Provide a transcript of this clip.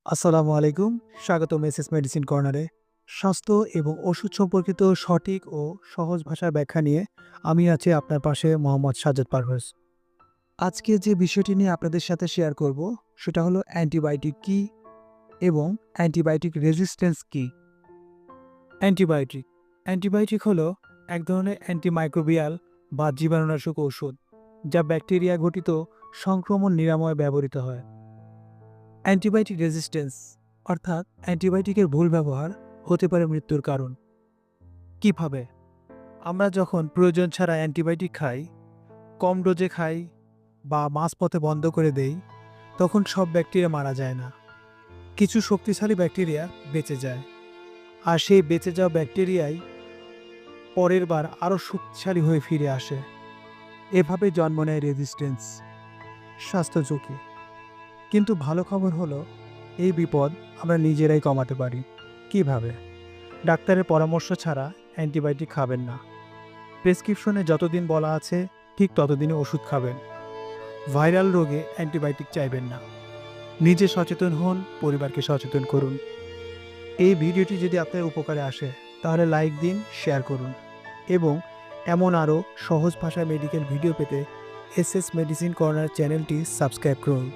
আসসালামু আলাইকুম। স্বাগতম এসএস মেডিসিন কর্নারে। স্বাস্থ্য এবং ওষুধ সম্পর্কিত সঠিক ও সহজ ভাষার ব্যাখ্যা নিয়ে আমি আছি আপনার পাশে মোহাম্মদ সাজ্জাদ পারভেজ। আজকে যে বিষয়টি নিয়ে আপনাদের সাথে শেয়ার করব সেটা হলো অ্যান্টিবায়োটিক কী এবং অ্যান্টিবায়োটিক রেজিস্ট্যান্স কী? অ্যান্টিবায়োটিক অ্যান্টিবায়োটিক হলো এক ধরনের অ্যান্টিমাইক্রোবিয়াল বা জীবাণুনাশক ঔষধ যা ব্যাকটেরিয়া ঘটিত সংক্রমণ নিরাময়ে ব্যবহৃত হয়। অ্যান্টিবায়োটিক রেজিস্ট্যান্স অর্থাৎ অ্যান্টিবায়োটিকের ভুল ব্যবহার হতে পারে মৃত্যুর কারণ। কিভাবে? আমরা যখন প্রয়োজন ছাড়া অ্যান্টিবায়োটিক খাই, কম ডোজে খাই বা মাঝপথে বন্ধ করে দেই, তখন সব ব্যাকটেরিয়া মারা যায় না। কিছু শক্তিশালী ব্যাকটেরিয়া বেঁচে যায়, আর সেই বেঁচে যাওয়া ব্যাকটেরিয়াই পরের বার আরও শক্তিশালী হয়ে ফিরে আসে। এভাবে জন্ম নেয় রেজিস্ট্যান্স। স্বাস্থ্য ঝুঁকি। কিন্তু ভালো খবর হলো এই বিপদ আমরা নিজেরাই কমাতে পারি। কিভাবে? ডাক্তারের পরামর্শ ছাড়া অ্যান্টিবায়োটিক খাবেন না। প্রেসক্রিপশনে যতদিন বলা আছে ঠিক ততদিনই ওষুধ খাবেন। ভাইরাল রোগে অ্যান্টিবায়োটিক চাইবেন না। নিজে সচেতন হন, পরিবারকে সচেতন করুন। এই ভিডিওটি যদি আপনার উপকারে আসে তাহলে লাইক দিন, শেয়ার করুন এবং এমন আরও সহজ ভাষায় মেডিকেল ভিডিও পেতে এসএস মেডিসিন কর্নার চ্যানেলটি সাবস্ক্রাইব করুন।